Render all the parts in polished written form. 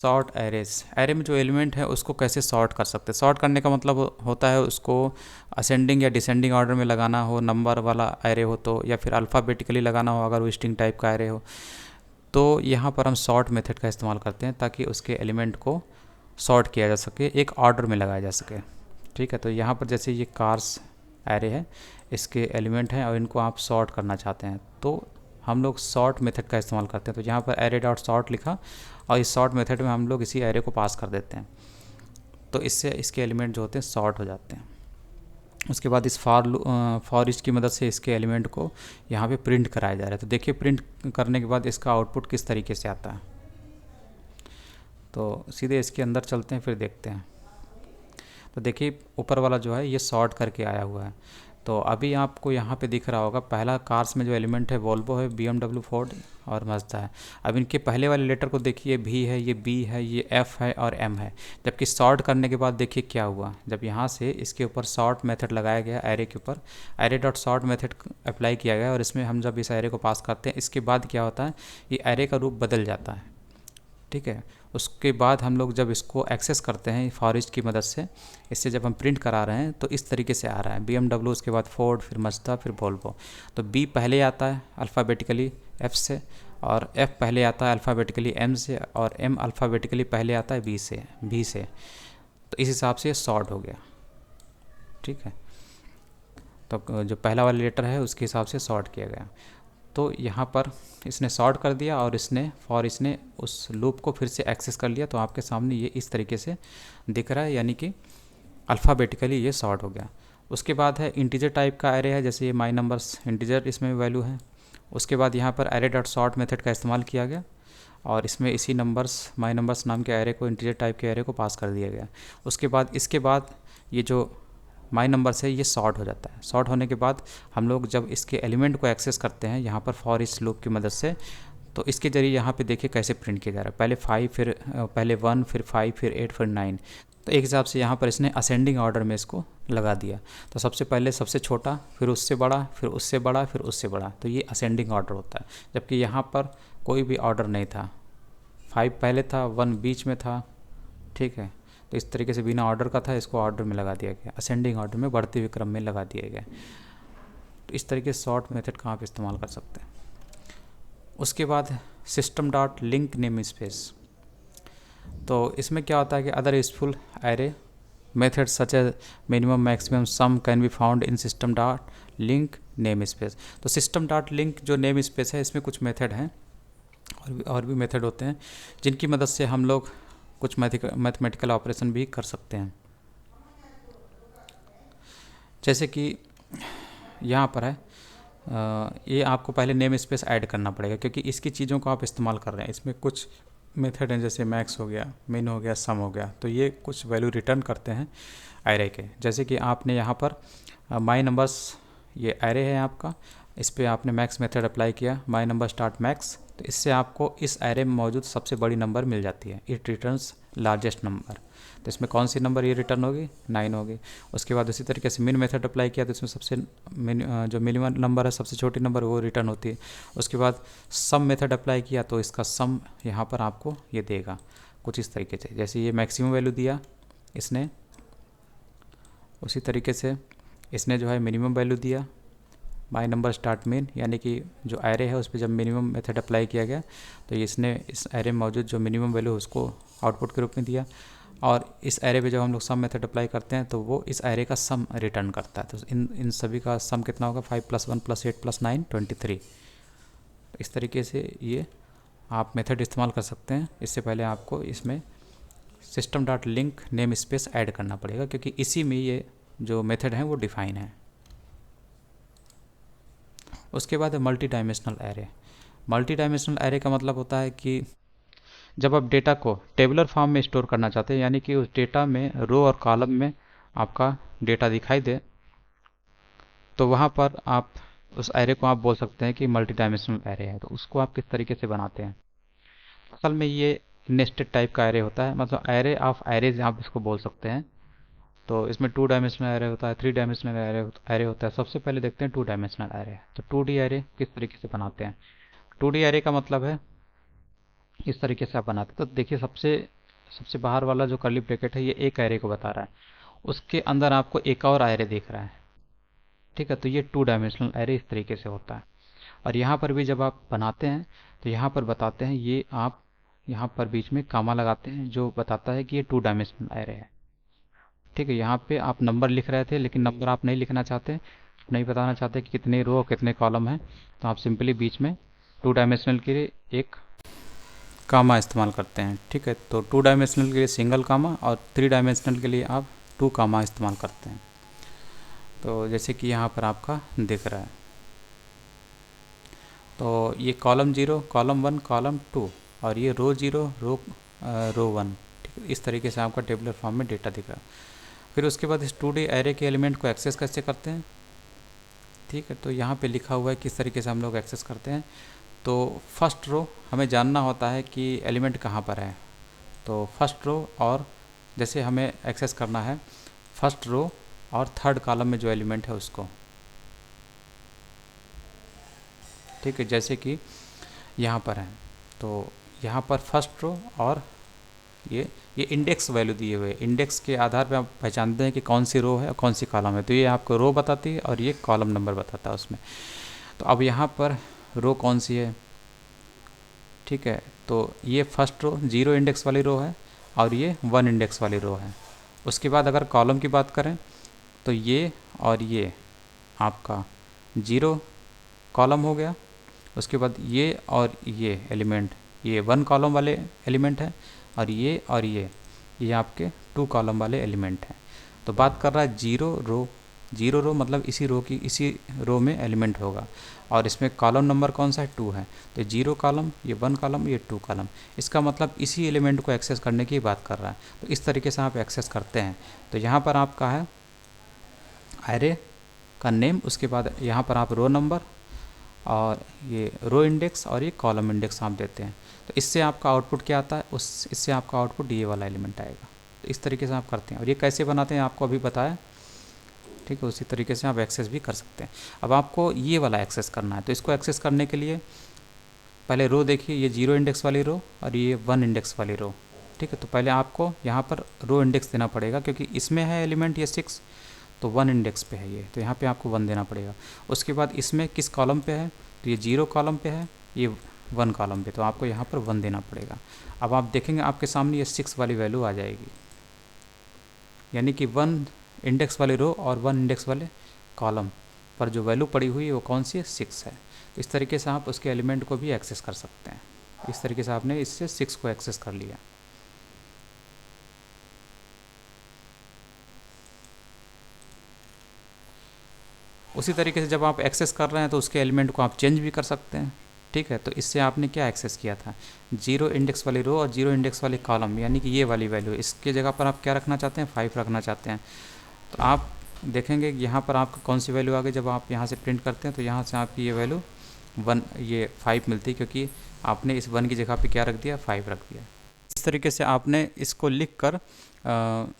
Sort arrays, array में जो element है उसको कैसे सॉर्ट कर सकते हैं। सॉर्ट करने का मतलब होता है उसको असेंडिंग या डिसेंडिंग ऑर्डर में लगाना हो, नंबर वाला एरे हो तो, या फिर अल्फ़ाबेटिकली लगाना हो अगर वो स्ट्रिंग टाइप का एरे हो। तो यहाँ पर हम सॉर्ट मेथड का इस्तेमाल करते हैं ताकि उसके एलिमेंट को सॉर्ट किया जा सके, एक ऑर्डर में लगाया जा सके। ठीक है, तो यहाँ पर जैसे ये कार्स एरे है, इसके एलिमेंट हैं और इनको आप सॉर्ट करना चाहते हैं तो हम लोग सॉर्ट मेथड का इस्तेमाल करते हैं। तो यहाँ पर एरे डॉट सॉर्ट लिखा और इस सॉर्ट मेथड में हम लोग इसी एरे को पास कर देते हैं, तो इससे इसके एलिमेंट जो होते हैं सॉर्ट हो जाते हैं। उसके बाद इस फॉर ईच की मदद से इसके एलिमेंट को यहाँ पे प्रिंट कराया जा रहा है। तो देखिए प्रिंट करने के बाद इसका आउटपुट किस तरीके से आता है। तो सीधे इसके अंदर चलते हैं फिर देखते हैं। तो देखिए ऊपर वाला जो है ये सॉर्ट करके आया हुआ है। तो अभी आपको यहाँ पे दिख रहा होगा पहला कार्स में जो एलिमेंट है वोल्वो है, BMW फोर्ड और मज़दा है। अब इनके पहले वाले लेटर को देखिए, भी है, ये बी है, ये एफ़ है और एम है। जबकि सॉर्ट करने के बाद देखिए क्या हुआ, जब यहाँ से इसके ऊपर सॉर्ट मेथड लगाया गया एरे के ऊपर, array dot sort method apply किया गया और इसमें हम जब इस एरे को पास करते हैं इसके बाद क्या होता है, ये एरे का रूप बदल जाता है। ठीक है, उसके बाद हम लोग जब इसको एक्सेस करते हैं फॉर ईच की मदद से, इससे जब हम प्रिंट करा रहे हैं तो इस तरीके से आ रहा है, BMW, उसके बाद फोर्ड, फिर मज़दा, फिर वोल्वो। तो बी पहले आता है अल्फ़ाबेटिकली एफ़ से, और एफ़ पहले आता है अल्फ़ाबेटिकली एम से, और एम अल्फ़ाबेटिकली पहले आता है भी से। तो इस हिसाब से ये सॉर्ट हो गया। ठीक है, तो जो पहला वाला लेटर है उसके हिसाब से सॉर्ट किया गया। तो यहाँ पर इसने सॉर्ट कर दिया और इसने उस लूप को फिर से एक्सेस कर लिया। तो आपके सामने ये इस तरीके से दिख रहा है, यानी कि अल्फ़ाबेटिकली ये सॉर्ट हो गया। उसके बाद है इंटीजर टाइप का एरे है, जैसे ये माई नंबर्स इंटीजर इसमें वैल्यू है। उसके बाद यहाँ पर एरे डॉट सॉर्ट मेथड का इस्तेमाल किया गया और इसमें इसी नंबर्स, माई नंबर्स नाम के एरे को, इंटीजर टाइप के एरे को पास कर दिया गया। इसके बाद ये जो माई नंबर से ये सॉर्ट हो जाता है। सॉर्ट होने के बाद हम लोग जब इसके एलिमेंट को एक्सेस करते हैं यहाँ पर फॉर इस लूप की मदद से, तो इसके ज़रिए यहाँ पे देखिए कैसे प्रिंट किया जा रहा है, पहले 1, फिर 5, फिर 8, फिर 9। तो एक हिसाब से यहाँ पर इसने असेंडिंग ऑर्डर में इसको लगा दिया। तो सबसे पहले सबसे छोटा, फिर उससे बड़ा, फिर उससे बड़ा, फिर उससे बड़ा, तो ये असेंडिंग ऑर्डर होता है। जबकि यहाँ पर कोई भी ऑर्डर नहीं था, 5 पहले था, 1 बीच में था। ठीक है, तो इस तरीके से बिना ऑर्डर का था, इसको ऑर्डर में लगा दिया गया, असेंडिंग ऑर्डर में, बढ़ते हुए क्रम में लगा दिया गया। तो इस तरीके से सॉर्ट मेथड का आप इस्तेमाल कर सकते हैं। उसके बाद system dot Linq namespace. तो इसमें क्या होता है कि other useful array methods such as minimum maximum sum can be found in system dot Linq namespace. तो सिस्टम डॉट लिंक जो नेम स्पेस है, इसमें कुछ मेथड हैं और भी मेथड होते हैं जिनकी मदद से हम लोग कुछ मैथमेटिकल ऑपरेशन भी कर सकते हैं। जैसे कि यहाँ पर है, ये आपको पहले नेम स्पेस ऐड करना पड़ेगा क्योंकि इसकी चीज़ों को आप इस्तेमाल कर रहे हैं। इसमें कुछ मेथड हैं, जैसे मैक्स हो गया, मिन हो गया, सम हो गया, तो ये कुछ वैल्यू रिटर्न करते हैं एरे के। जैसे कि आपने यहाँ पर माई नंबर्स, ये एरे है आपका, इस पर आपने मैक्स मेथड अप्लाई किया, माई नंबर स्टार्ट मैक्स, तो इससे आपको इस एरे में मौजूद सबसे बड़ी नंबर मिल जाती है, इट रिटर्न्स लार्जेस्ट नंबर। तो इसमें कौन सी नंबर ये रिटर्न होगी, 9 होगी। उसके बाद उसी तरीके से मिन मेथड अप्लाई किया तो इसमें जो मिनिमम नंबर है, सबसे छोटी नंबर, वो रिटर्न होती है। उसके बाद सम मेथड अप्लाई किया तो इसका सम यहाँ पर आपको ये देगा कुछ इस तरीके से। जैसे ये मैक्सिमम वैल्यू दिया इसने, उसी तरीके से इसने जो है मिनिमम वैल्यू दिया, माई नंबर स्टार्ट मिन, यानी कि जो एरे है उस पर जब मिनिमम मेथड अप्लाई किया गया तो इसने इस एरे में मौजूद जो मिनिमम वैल्यू उसको आउटपुट के रूप में दिया। और इस एरे पे जब हम लोग सम मेथड अप्लाई करते हैं तो वो इस एरे का सम रिटर्न करता है। तो इन सभी का सम कितना होगा, 5 + 1 + 8 + 9 23। तो इस तरीके से ये आप मेथड इस्तेमाल कर सकते हैं। इससे पहले आपको इसमें system dot Linq name space add करना पड़ेगा क्योंकि इसी में ये जो मेथड हैं वो डिफ़ाइन है। उसके बाद है multi dimensional array. Multi dimensional array का मतलब होता है कि जब आप डेटा को टेबुलर फॉर्म में स्टोर करना चाहते हैं, यानी कि उस डेटा में रो और कॉलम में आपका डेटा दिखाई दे, तो वहाँ पर आप उस एरे को आप बोल सकते हैं कि मल्टी डायमेंशनल एरे है। तो उसको आप किस तरीके से बनाते हैं, असल में ये नेस्टेड टाइप का एरे होता है, मतलब एरे ऑफ एरेज आप इसको बोल सकते हैं। तो इसमें 2 डायमेंशनल एरे होता है, 3 डायमेंशनल एरे होता है। सबसे पहले देखते हैं 2 डायमेंशनल एरे। तो 2D एरे किस तरीके से बनाते हैं। 2D एरे का मतलब है इस तरीके से आप बनाते हैं। तो देखिए सबसे सबसे बाहर वाला जो कर्ली ब्रैकेट है ये एक एरे को बता रहा है, उसके अंदर आपको एक और एरे दिख रहा है। ठीक है, तो ये टू डायमेंशनल एरे इस तरीके से होता है। और यहाँ पर भी जब आप बनाते हैं तो यहाँ पर बताते हैं, ये आप यहाँ पर बीच में कामा लगाते हैं जो बताता है कि ये टू डायमेंशनल एरे है। ठीक है, यहाँ पे आप नंबर लिख रहे थे लेकिन नंबर आप नहीं लिखना चाहते, नहीं बताना चाहते कि कितने रो और कितने कॉलम हैं, तो आप सिंपली बीच में टू डायमेंशनल के लिए एक कामा इस्तेमाल करते हैं। ठीक है, तो टू डायमेंशनल के लिए सिंगल कामा और थ्री डायमेंशनल के लिए आप टू कामा इस्तेमाल करते हैं। तो जैसे कि यहाँ पर आपका दिख रहा है, तो ये column zero, column one, column to, और ये रो जीरो, रो वन। ठीक है, इस तरीके से आपका टेबुलर फॉर्म में डेटा दिख रहा है। फिर उसके बाद इस 2D एरे के एलिमेंट को एक्सेस कैसे करते हैं। ठीक है, तो यहाँ पे लिखा हुआ है किस तरीके से हम लोग एक्सेस करते हैं। तो फर्स्ट रो हमें जानना होता है कि एलिमेंट कहाँ पर है। तो फर्स्ट रो, और जैसे हमें एक्सेस करना है फर्स्ट रो और थर्ड कॉलम में जो एलिमेंट है उसको। ठीक है, जैसे कि यहाँ पर है, तो यहाँ पर फर्स्ट रो और ये इंडेक्स वैल्यू दिए हुए, इंडेक्स के आधार पे आप पहचानते हैं कि कौन सी रो है और कौन सी कॉलम है। तो ये आपको रो बताती है और ये कॉलम नंबर बताता है उसमें। तो अब यहाँ पर रो कौन सी है। ठीक है, तो ये फर्स्ट रो जीरो इंडेक्स वाली रो है और ये वन इंडेक्स वाली रो है। उसके बाद अगर कॉलम की बात करें तो ये और ये आपका जीरो कॉलम हो गया। उसके बाद ये और ये एलिमेंट, ये वन कॉलम वाले एलिमेंट है, और ये आपके टू कॉलम वाले एलिमेंट हैं। तो बात कर रहा है जीरो रो, जीरो रो मतलब इसी रो में एलिमेंट होगा, और इसमें कॉलम नंबर कौन सा है, टू है। तो जीरो कॉलम, ये वन कॉलम, ये टू कॉलम, इसका मतलब इसी एलिमेंट को एक्सेस करने की बात कर रहा है। तो इस तरीके से आप एक्सेस करते हैं। तो यहाँ पर आपका है एरे का नेम, उसके बाद यहाँ पर आप रो नंबर और ये रो इंडेक्स और ये कॉलम इंडेक्स आप देते हैं। तो इससे आपका आउटपुट क्या आता है, इससे आपका आउटपुट ये वाला एलिमेंट आएगा। तो इस तरीके से आप करते हैं, और ये कैसे बनाते हैं आपको अभी बताया। ठीक है, उसी तरीके से आप एक्सेस भी कर सकते हैं। अब आपको ये वाला एक्सेस करना है, तो इसको एक्सेस करने के लिए पहले रो देखिए, ये जीरो इंडेक्स वाली रो और ये वन इंडेक्स वाली रो। ठीक है, तो पहले आपको यहाँ पर रो इंडेक्स देना पड़ेगा, क्योंकि इसमें है एलिमेंट ये 6, तो वन इंडेक्स पे है ये, तो यहाँ पे आपको वन देना पड़ेगा। उसके बाद इसमें किस कॉलम पे है, तो ये जीरो कॉलम पे है, ये वन कॉलम पे, तो आपको यहाँ पर वन देना पड़ेगा। अब आप देखेंगे आपके सामने ये 6 वाली वैल्यू आ जाएगी, यानी कि वन इंडेक्स वाली रो और वन इंडेक्स वाले कॉलम पर जो वैल्यू पड़ी हुई है वो कौन सी है, 6 है। तो इस तरीके से आप उसके एलिमेंट को भी एक्सेस कर सकते हैं। इस तरीके से आपने इससे 6 को एक्सेस कर लिया। उसी तरीके से जब आप एक्सेस कर रहे हैं तो उसके एलिमेंट को आप चेंज भी कर सकते हैं। ठीक है, तो इससे आपने क्या एक्सेस किया था, जीरो इंडेक्स वाली रो और जीरो इंडेक्स वाली कॉलम, यानी कि ये वाली वैल्यू, इसके जगह पर आप क्या रखना चाहते हैं, 5 रखना चाहते हैं। तो आप देखेंगे कि यहाँ पर आपको कौन सी वैल्यू आ गई, जब आप यहाँ से प्रिंट करते हैं तो यहाँ से आपकी ये वैल्यू ये 5 मिलती है, क्योंकि आपने इस वन की जगह पे क्या रख दिया, 5 रख दिया। इस तरीके से आपने इसको लिख कर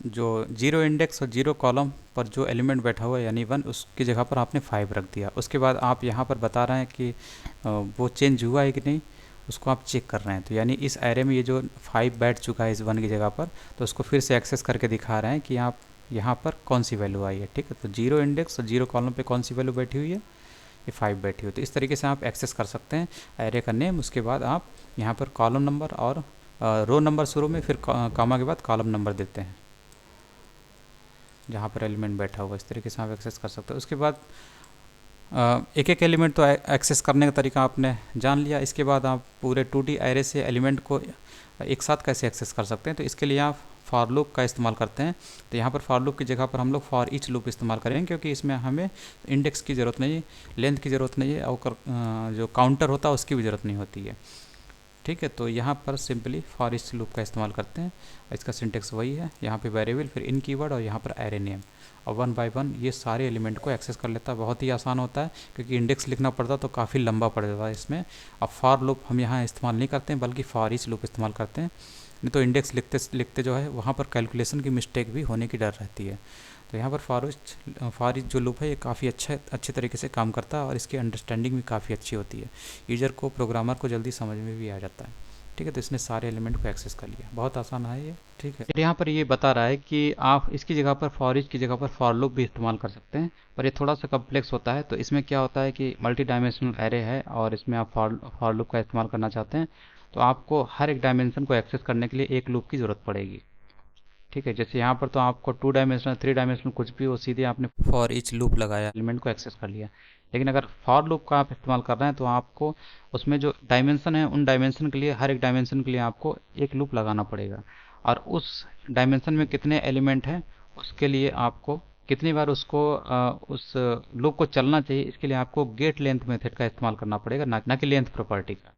जो जीरो इंडेक्स और जीरो कॉलम पर जो एलिमेंट बैठा हुआ है यानी वन, उसकी जगह पर आपने 5 रख दिया। उसके बाद आप यहाँ पर बता रहे हैं कि वो चेंज हुआ है कि नहीं, उसको आप चेक कर रहे हैं। तो यानी इस एरे में ये जो 5 बैठ चुका है इस वन की जगह पर, तो उसको फिर से एक्सेस करके दिखा रहे हैं कि आप यहाँ पर कौन सी वैल्यू आई है। ठीक है, तो जीरो इंडेक्स और जीरो कॉलम पे कौन सी वैल्यू बैठी हुई है, ये 5 बैठी हुई। तो इस तरीके से आप एक्सेस कर सकते हैं एरे का नेम। उसके बाद आप यहाँ पर कॉलम नंबर और रो नंबर शुरू में, फिर कामा के बाद कॉलम नंबर देते हैं जहाँ पर एलिमेंट बैठा हुआ। इस तरीके से आप एक्सेस कर सकते हैं। उसके बाद एक एक एलिमेंट तो एक्सेस करने का तरीका आपने जान लिया। इसके बाद आप पूरे 2D एरे से एलिमेंट को एक साथ कैसे एक्सेस कर सकते हैं, तो इसके लिए आप फॉर लूप का इस्तेमाल करते हैं। तो यहाँ पर फॉर लूप की जगह पर हम लोग फॉर ईच लूप इस्तेमाल करेंगे, क्योंकि इसमें हमें इंडेक्स की ज़रूरत नहीं है, लेंथ की ज़रूरत नहीं है, और जो काउंटर होता है उसकी भी ज़रूरत नहीं होती है। ठीक है, तो यहाँ पर सिंपली फॉर ईच लूप का इस्तेमाल करते हैं। इसका सिंटेक्स वही है, यहाँ पे वेरिएबल, फिर इन कीवर्ड और यहाँ पर एरे नेम, और वन बाय वन ये सारे एलिमेंट को एक्सेस कर लेता है। बहुत ही आसान होता है, क्योंकि इंडेक्स लिखना पड़ता तो काफ़ी लंबा पड़ जाता है इसमें। अब फॉर लूप हम यहाँ इस्तेमाल नहीं करते हैं, बल्कि फॉर ईच लूप इस्तेमाल करते हैं। नहीं तो इंडेक्स लिखते लिखते जो है वहाँ पर कैलकुलेशन की मिस्टेक भी होने की डर रहती है। तो यहाँ पर फॉर ईच जो लूप है ये काफ़ी अच्छे तरीके से काम करता है, और इसकी अंडरस्टैंडिंग भी काफ़ी अच्छी होती है। यूजर को, प्रोग्रामर को जल्दी समझ में भी आ जाता है। ठीक है, तो इसने सारे एलिमेंट को एक्सेस कर लिया। बहुत आसान है ये। ठीक है, फिर यहाँ पर ये बता रहा है कि आप इसकी जगह पर फॉर ईच की जगह पर फॉर लूप भी इस्तेमाल कर सकते हैं, पर ये थोड़ा सा कम्प्लेक्स होता है। तो इसमें क्या होता है कि मल्टी डायमेंशनल एरे है और इसमें आप फॉर लूप का इस्तेमाल करना चाहते हैं, तो आपको हर एक डायमेंशन को एक्सेस करने के लिए एक लूप की ज़रूरत पड़ेगी। ठीक है, जैसे यहाँ पर तो आपको 2 डायमेंशनल 3 डायमेंशनल कुछ भी हो, सीधे आपने फॉर ईच लूप लगाया, एलिमेंट को एक्सेस कर लिया। लेकिन अगर फॉर लूप का आप इस्तेमाल कर रहे हैं तो आपको उसमें जो डायमेंशन है उन डायमेंशन के लिए, हर एक डायमेंशन के लिए आपको एक लूप लगाना पड़ेगा, और उस डायमेंशन में कितने एलिमेंट हैं उसके लिए आपको कितनी बार उसको उस लूप को चलना चाहिए, इसके लिए आपको गेट लेंथ मेथड का इस्तेमाल करना पड़ेगा, ना कि लेंथ प्रॉपर्टी का।